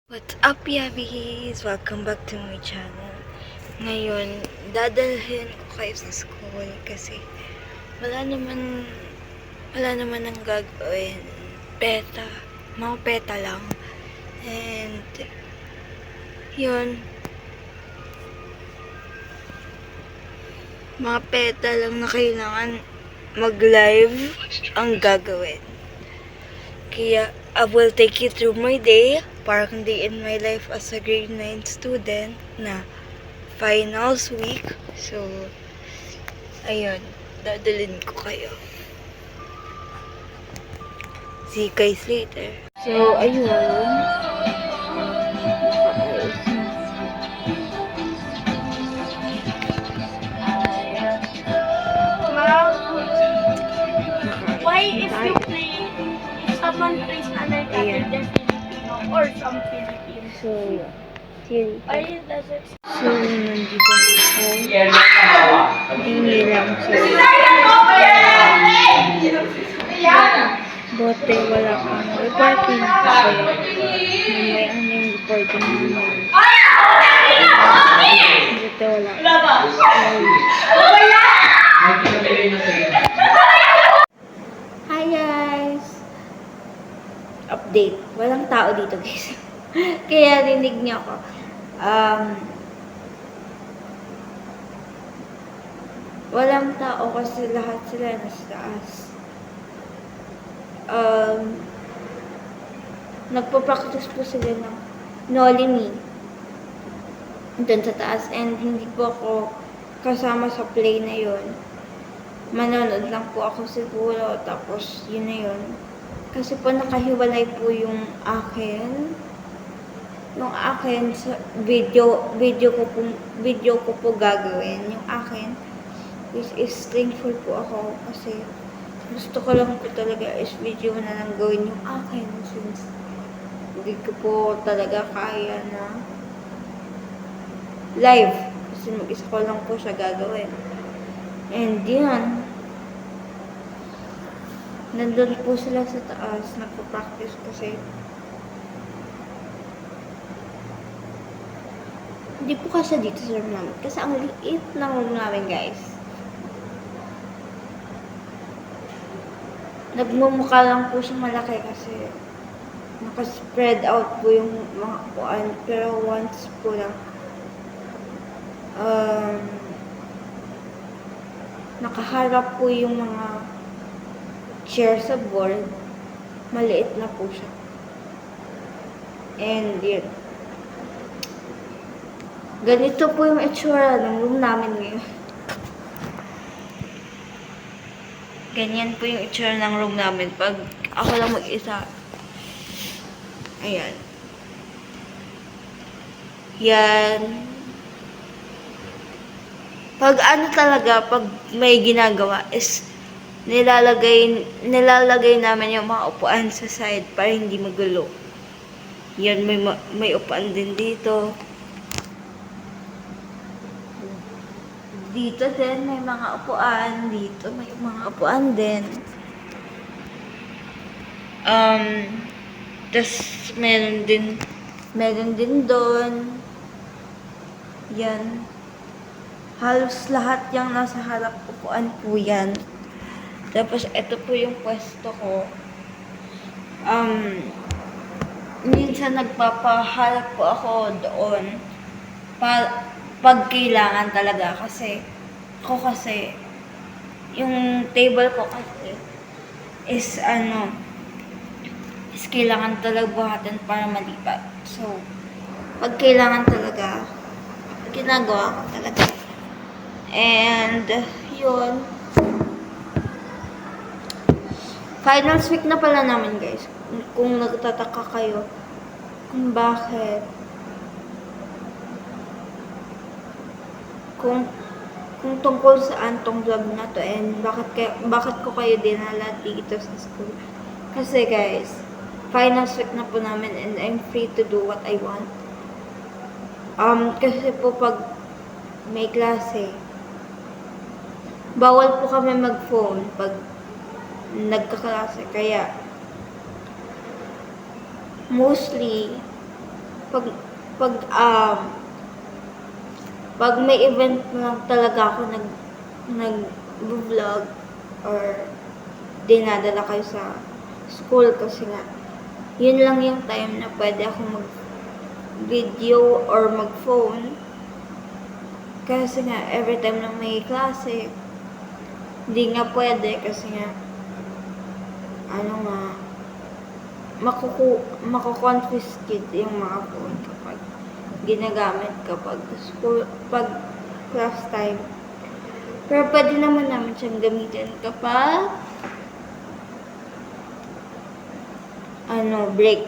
What's up, Yabbies? Welcome back to my channel. Ngayon, dadalhin ko kayo sa school kasi wala naman ang gagawin. Mga peta lang. And, yun, mga peta lang na kailangan mag-live ang gagawin. Kaya, I will take you through my day, parang day in my life as a grade 9 student na finals week. So, ayun, dadalhin ko kayo. See you guys later. So, ayun. Why if someone plays another country than Filipino or some Philippines? So, yun. Why does it? So, nandito ako. Hingi lang siya. Bote, wala kang reporting kasi may yung reporting naman. Bote, wala. Hi guys! Update. Walang tao dito guys. Kaya rinig niyo ako. Walang tao kasi lahat sila nasa taas. Nagpo-practice po sila ng Noli Me doon sa taas, and hindi po ako kasama sa play na yun. Manonood lang po ako siguro, tapos yun na yun. Kasi po nakahiwalay po yung akin. Yung akin sa video ko po gagawin. Yung akin, which is thankful po ako kasi gusto ko lang po talaga is video na lang gawin yung akin since hindi ko po talaga kaya na live kasi mag-isa ko lang po siya gagawin. And yun, nandun po sila sa taas, nagpo-practice kasi hindi po kasi dito sa room namin kasi ang liit ng room namin guys. Nagmumukha lang po siya malaki kasi naka-spread out po yung mga upuan, pero once po lang nakaharap po yung mga chair sa board, maliit na po siya. And yun, ganito po yung itsura ng room namin ngayon. Ganyan po yung itsura ng room namin pag ako lang mag-isa. Ayan. Yan. Pag ano talaga, pag may ginagawa is nilalagay namin yung mga upuan sa side para hindi magulo. Yan, may upuan din dito. Dito din may mga upuan, dito may mga upuan din. Tas meron din doon. Yan. Halos lahat yung nasa harap upuan po yan. Tapos ito po yung pwesto ko. Minsan nagpapaharap po ako doon pag kailangan talaga kasi yung table ko kasi is kailangan talaga buhatin para malipat. So, pag kailangan talaga, ginagawa ko talaga. And, yun. Finals week na pala namin guys. Kung nagtataka kayo kung bakit kung tungkol saan tong vlog na to and bakit ko kayo dinala dito sa school. Kasi guys, finals week na po namin and I'm free to do what I want. Kasi po pag may klase, bawal po kami mag-phone pag nagkaklase. Kaya mostly, pag, pag, um, pag may event lang talaga ako nag-vlog or dinadala kayo sa school kasi nga, yun lang yung time na pwede ako mag-video or mag-phone. Kasi nga, every time na may klase, hindi nga pwede kasi nga, mako-confiscate yung mga phone kapag ginagamit kapag school, pag class time. Pero pwede naman namin siyang gamitin kapag break.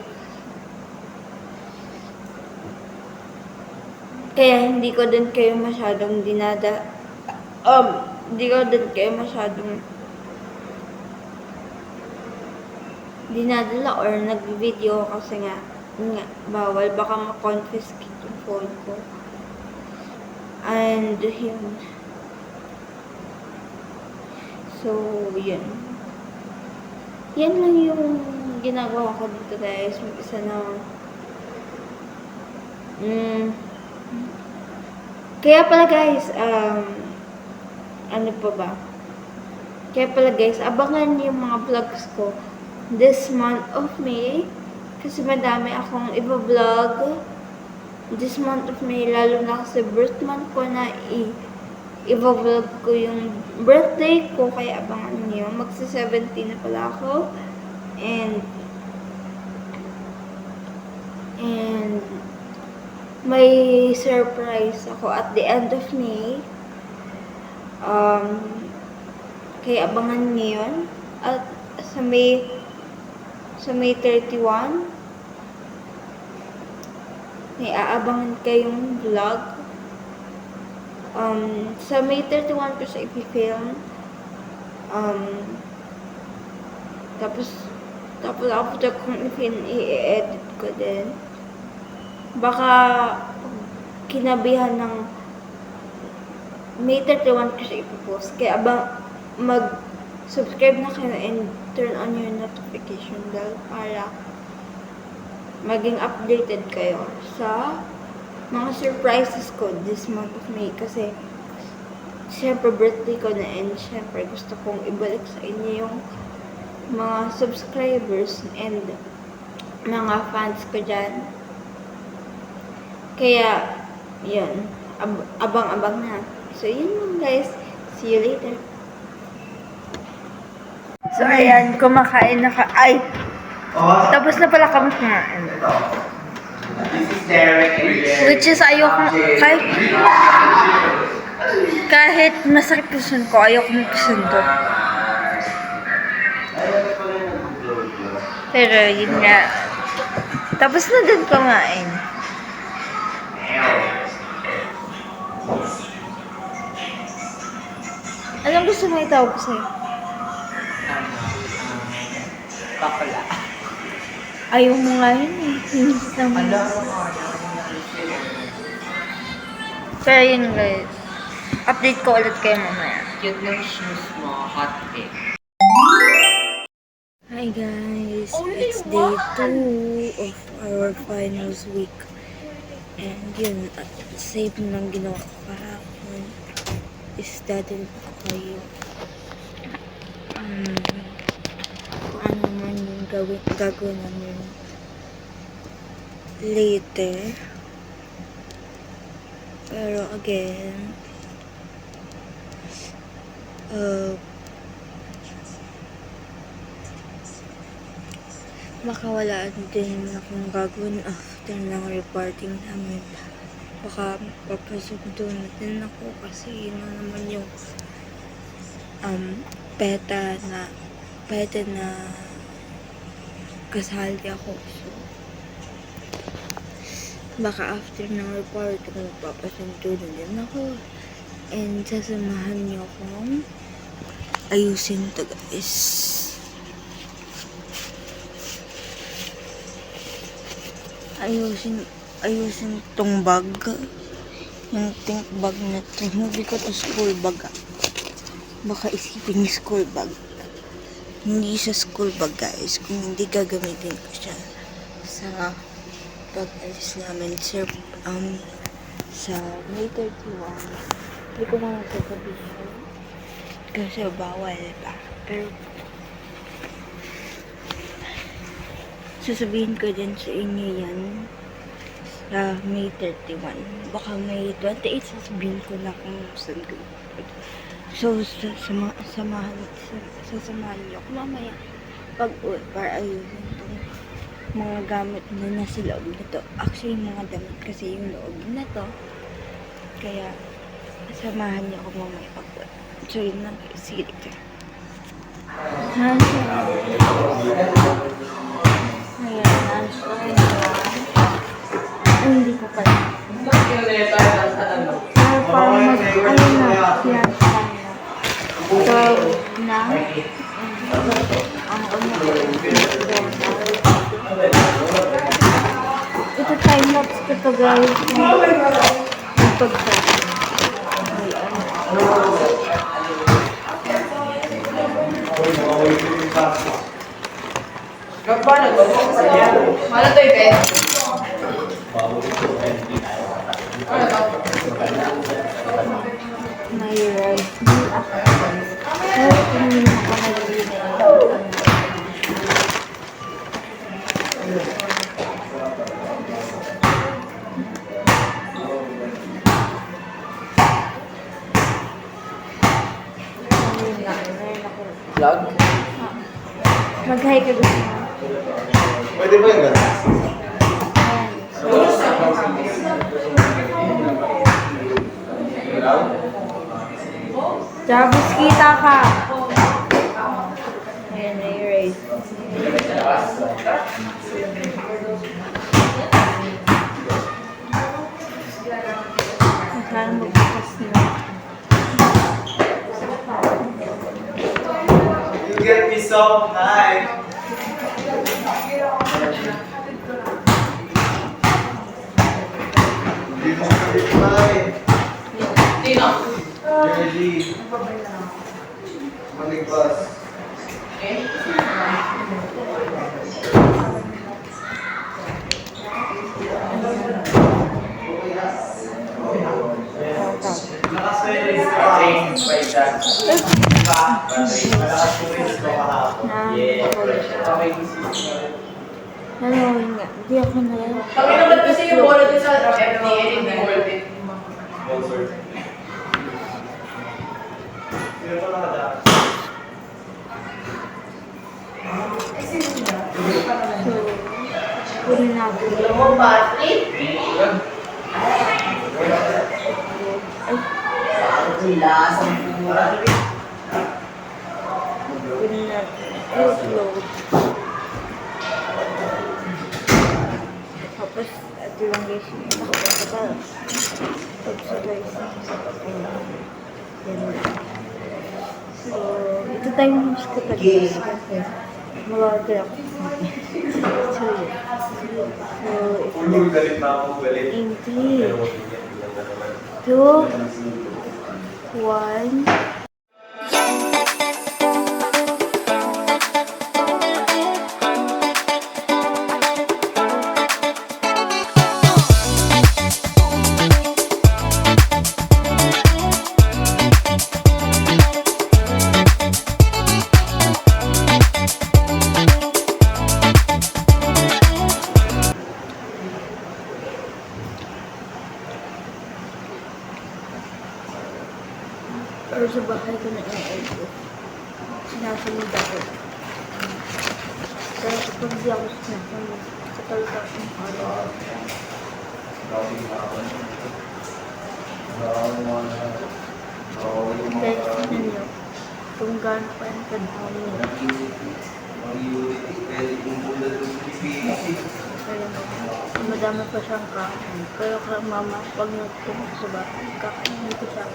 Kaya hindi ko din kayo masyadong dinadala or nag-video kasi nga bawal, baka ma-confiscate yung phone ko. And yun. So, yun. Yan lang yung ginagawa ko dito, guys. Mag-isa na. Kaya pala, guys, ano pa ba? Kaya pala, guys, abangan yung mga vlogs ko this month of May. Kasi madami akong i-vlog this month of May, lalo na kasi birth month ko na i-vlog ko yung birthday ko, kaya abangan niyo. Magsi-17 na pala ako. And may surprise ako at the end of May. Kaya abangan niyo yun. At sa May 31, may aabangan kayong vlog. Sa May 31 ko siya ipifilm. Tapos after kong i-edit ko din. Baka kinabihan ng May 31 ko siya ipopost. Kaya mag-subscribe na kayo and turn on your notification bell para maging updated kayo sa mga surprises ko this month of May. Kasi syempre birthday ko na and syempre gusto kong ibalik sa inyo yung mga subscribers and mga fans ko dyan. Kaya yun, abang-abang na. So yun lang, guys. See you later. So ayan, kumakain na tapos na pala kami kumain. This is Derek and Jerry. Which is ayoko, kahit masakit kusun ko, ayoko magkusundo. Pero yun nga, tapos na din kumain. Anong gusto mo itawag ko sa'yo? Kapala. Ayaw mo nga yun eh. Hinis naman. Pero yun, guys. Update ko ulit kayo mamaya. Cute ng shoes mo, hot pick. Hi guys, it's day 2 of our finals week. And yun, save ng ginawa ko kahapon is dadalhin ko kayo kung ano man yung gagawin namin later. Pero again, makawala din akong gagawin after ng reporting namin. Baka papasundo na din ako kasi yun na naman yung pwede na kasali ako. So, baka after ng reporting papasundo na din ako and sasamahan niyo akong ayusin to, guys. Ayusin tong bag. Yung think bag na to. Hindi ko to school bag. Baka isipin yung school bag. Hindi siya school bag, guys. Kung hindi gagamitin ko siya sa pag-alis namin sa May 31. Hindi ko na sasabihin kasi bawal pa. Pero sasabihin ko din sa inyo yan sa May 31. Baka May 28 sasabihin ko na kung saan ko. So, sasamahan niyo ako mamaya pag-uwi para ayusin itong mga gamit na nasa loob nito. Actually, mga damit kasi yung loob na to. Kaya, samahan niyo ako mamaya pag-uwi. So, yun lang. Sige dito. Ayan, nasa ay, hindi ko pala. Parang ayun na, yan. So, na, ito time lapse ko to guys. Mana to event? May rice. Ay, hindi ako nag-iinit. Vlog? Mag-hi ka gusto mo. Pwede ba yung gano'n? Jabos kita ka. Ayan na yung rice. Saan magbukas na? You get me so high. Hindi mo kapit na eh. Sino? Energy. Maligpas. Nakaswellis ka. Nakaswellis ka kahapon. Ano yun nga? Hindi ako na lang. Kami naman kasi yung bola din sa FDA, hindi worth it. Sino pa nakadaan? So, kunin na ako. Alam mo, battery? Lasang pura. Kunin na ako. Upload. Tapos, ito lang guys yung nakapasa pa. Tapos guys, yan lang. So, ito tayo yung mas kapag guys. Mag-order ako. So, yun. So, ito. Galit na ako, galit. Hindi. 2, 1. Pero sa bahay ko na i-edit. Sinasunod ako. Pero kapag di ako sinasunod, katalita akong araw. Guys, tignan nyo. Kung gaano pa yung kadami. Madami pa siyang kain. Pero kaya mama, pag nagpunta sa bahay, kakainin ko siya.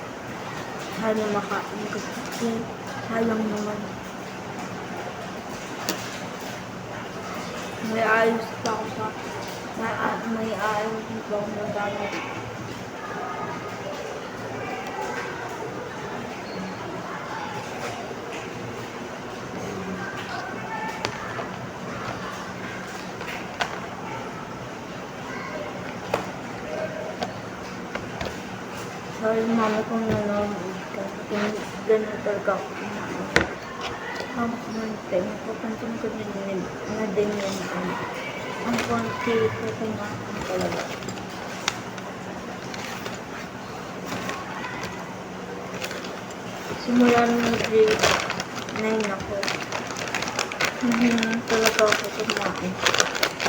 Sana makain ko. Kasi sayang naman. May ayos pa ako sa may ayos pa ako ng gamit. Sorry, mama, kung nanonood ka. Ganun talaga ako kumain. Mama, kumantay. Papansin ko din na din yun. Ang konti ko kumain talaga. Simula nung grade 9 ako. Hindi na talaga ako kumain.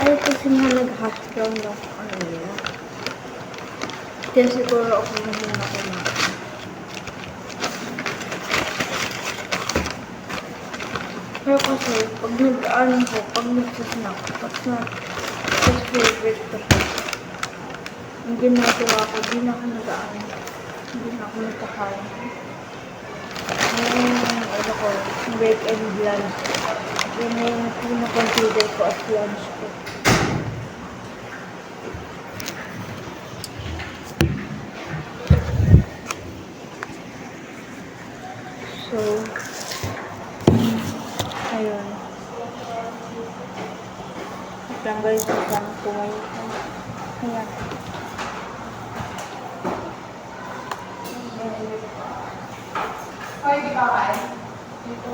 Ay, kasi nga nag-hash brown lang ano nila. Kaya siguro ako hindi na kumain. Pero kasi, pag nag-ano ko, pag nagsasnack, pag favorite ko siya. Ang ginagawa ko, di na ako nag-ano. Hindi na ako nagkakain. Ano ko, break and lunch. Yun na yung pinakonsider ko as lunch ko. So, ayun. Lang guys, saan kumain. Ayan. Ay, di ba kain? Ito.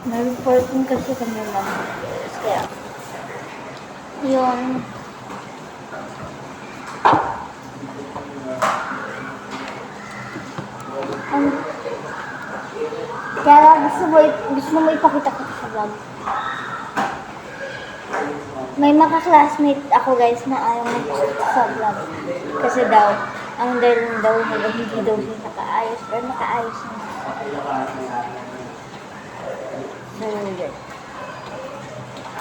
Na-reporting kasi kami lang. Kaya, yun. Kaya gusto mo ipakita ko sa vlog. May mga classmate ako guys na ayaw mag-post sa vlog. Kasi daw, ang dahilan daw nila hindi daw siya nakaayos. Pero nakaayos na. So, yun.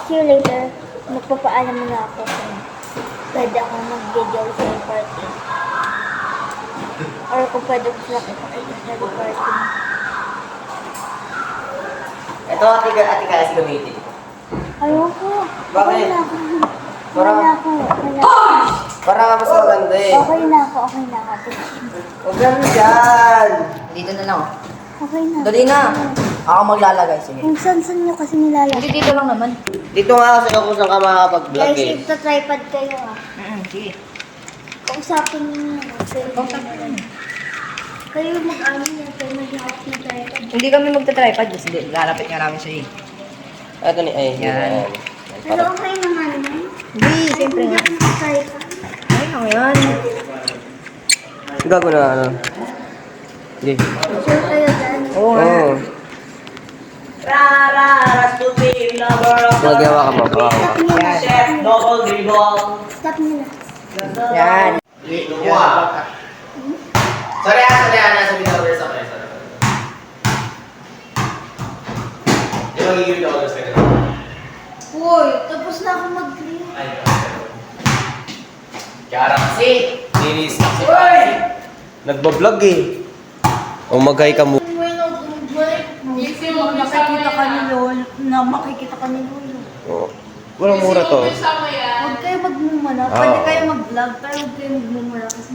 See you later. Magpapaalam muna ako kung pwede ako mag-video sa reporting. Or kung pwede ko sila ipakita sa reporting. Ito ate kasi gamitin. Ayoko. Bakit? Okay na ako. Para- Okay na ako. Okay na ako. Para mas maganda eh. Okay na ako. Okay na ako. Huwag ganun dyan. Dito na lang oh. Okay na. Dali na. Ako maglalagay. Sige. Kung saan nyo kasi nilalagay. Dito lang naman. Dito nga kasi ako saan ka makakapag-vlog Guys, eh. ito tripod kayo ah. Sige. Kausapin nyo. Kausapin nyo. Kayo mag-ano yan. Kayo mag-hawak na tripod. Hindi kami magta-tripod kasi lalapit nga namin siya eh. Ito ni ay. Yan. Pero okay naman na. Hindi, siyempre Hindi nga. ako mag-tripod. Ay, ako yan. Gago na ano. Sige. Sure kayo dyan. Oo. Magawa ka mo. Stop nyo na. Chef, double dribble. Stop nyo na. Yan. Sorry, nasa video sa presa. Di ba gigil ka ulit sa ganun? Uy, tapos na ako mag-clean. Ay, Kara kasi, nilis kasi kasi. Nagbablog eh. Umagay ka mo. Makikita ka ni Lolo. Makikita ka ni Lolo. Oh. Walang mura to. Huwag kayo magmumura. Pwede kayo mag-vlog, pero huwag kayo magmumura. Kasi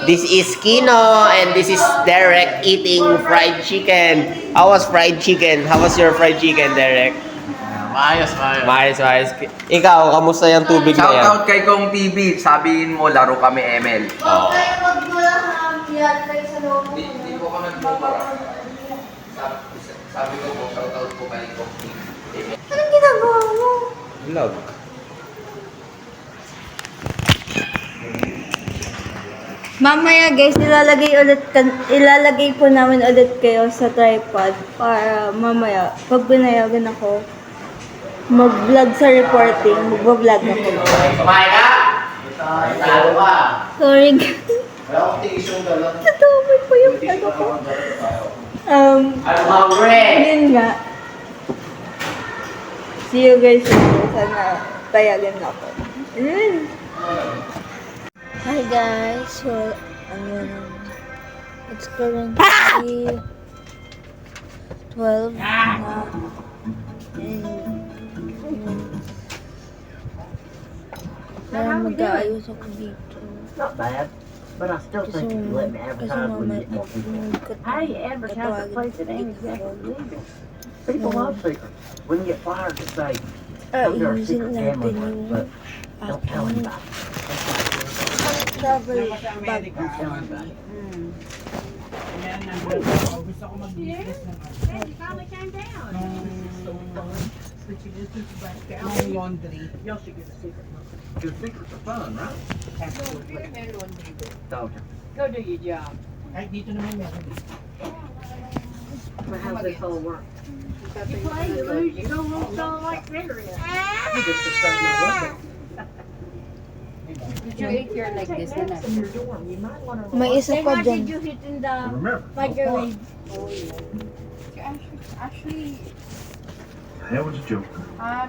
This is Kino and this is Derek eating fried chicken. How was fried chicken? How was your fried chicken, Derek? Maayos. Maayos. Ikaw, kamusta yung tubig na yan? Shoutout kay Kong TV. Sabihin mo, laro kami ML. Huwag kayo magmura. Yan kayo sa loob. Di ko ka nagmumura. Sabi ko po, shoutout po kay Kong TV. Anong ginagawa mo? Vlog. Mamaya guys, ilalagay po namin ulit kayo sa tripod para mamaya, pag binayagan ako, mag-vlog sa reporting, mag-vlog ako. Kumain ka? Talo ka. Sorry guys. Wala akong tiisyong dala. Nadami po yung ano ko. I'm hungry. Yun nga. See you guys later. Sana tayagan ako. Hi guys. So, it's currently 12 na. And, Para mag-aayos ako dito. Not bad, but I still Kasi, think if you let me kasi advertise, we mamaya, get more people. How do you advertise a place that ain't exactly legal? People love secrets. We can get flyers that say, come to our ayusin secret natin family room, yung but don't tell aking anybody. travel bag. Don't tell anybody. Your secrets are fun, right? Don't you? Go do your job. But how's this all work? You play, you lose, you go home sounding like Ritter is. You just decided to look Did you eat your like this one? in your dorm. You might want to. May isa Then pa what did dyan. you hit in the Remember, microwave? Actually, That was a joke.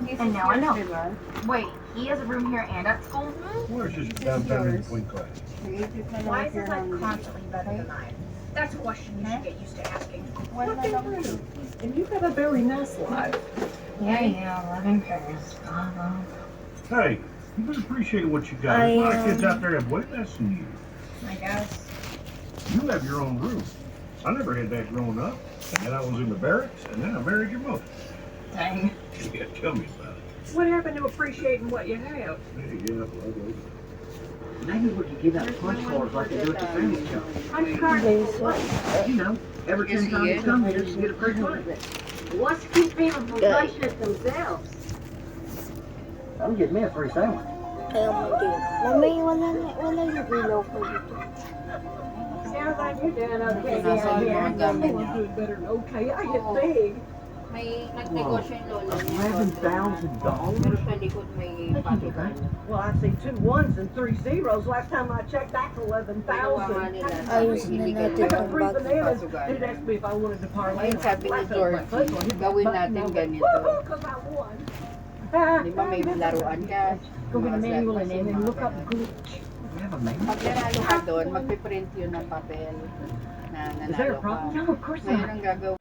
this And is now I yours, know. diba? Wait, he has a room here and at school? Where's just downtown in between classes? You eat it na lang Why if is you're his life hungry. constantly better than mine? That's a question you should get used to asking. One na lang ito. And you've got a very nice life. Yeah, living figures. Hey, you better appreciate what you got. I, There's a lot of kids out there have way less than you. I guess. You have your own room. I never had that growing up. And then I was in the barracks, and then I married your mother. Dang. Yeah, tell me about it. What happened to appreciating what you have? Yeah, well, Maybe we could give out punch cards like they do at the family show. Punch card. You know, every 10 times you come here, you get a free drink. What's to keep people from punching it themselves? I'm getting me a free sandwich. Ayaw mo din. Mamay, wala yung ilaw ko dito. Sounds like you're doing okay Nasa down yung mga here. gamit niya. doing better than okay. I get big. May nagnegosyo yung lola niya. $11,000? Pero sa likod may patukan. Well, I see 2 1s and 3 zeros. Last time I checked, that's Ginawa nga 11,000. nila. Ayos na Ibigay natin I nila. got ang 3 bag. bananas. It asked me if I wanted to parlay. Ngayon sabi ni Dorothy, gawin natin ganito. Because I won. Di ba may laruan ka? Go get a Mga manual slot and then machine, look mga up ganun. glitch. We have a man. Pag nanalo ka doon, magpiprint yun ng papel na Is there nanalo a ka. problem? No, of course Ngayon not. ang gagawin.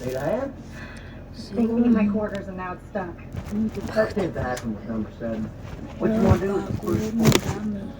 Need a hand? Taking in my quarters and now it's stuck. That tends to happen with number 7. What you want to do is push. Madami.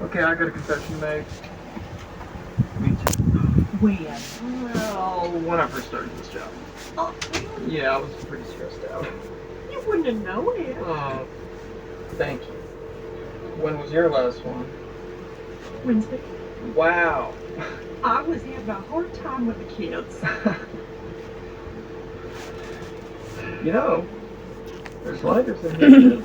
Okay, I got a confession to make. Me too. When? Well, when I first started this job. Oh, Yeah, I was pretty stressed out. you wouldn't have known it. Oh, thank you. When was your last one? Wednesday. Wow. I was having a hard time with the kids. You know, there's lighters in here too.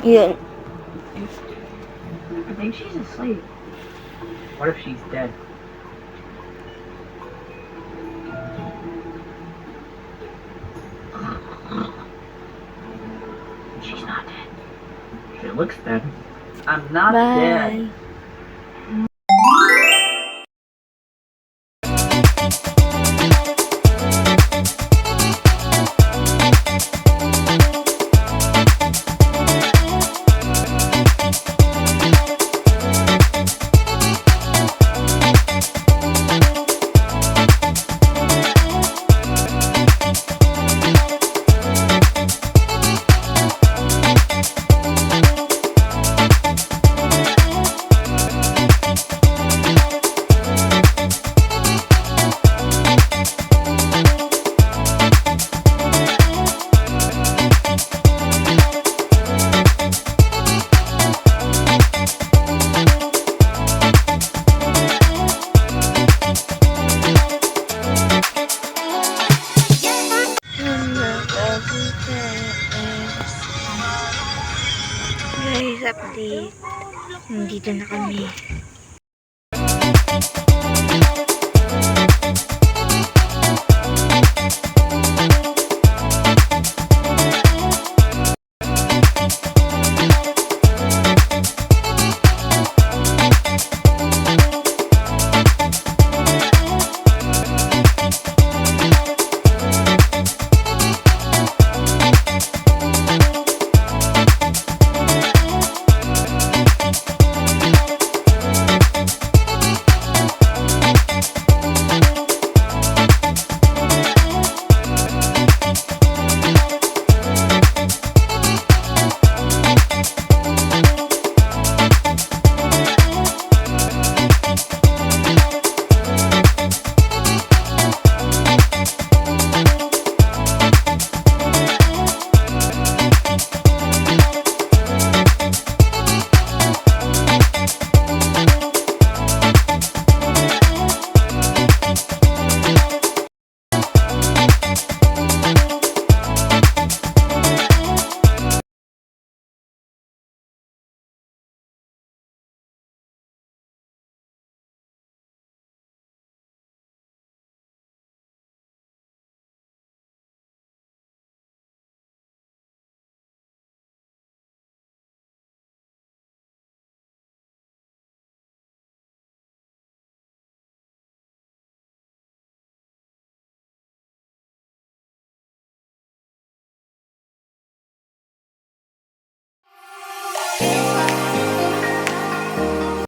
Yun. I think she's asleep. What if she's dead? She's not dead. She looks dead. I'm not Bye. dead. Guys, update. Nandito na kami.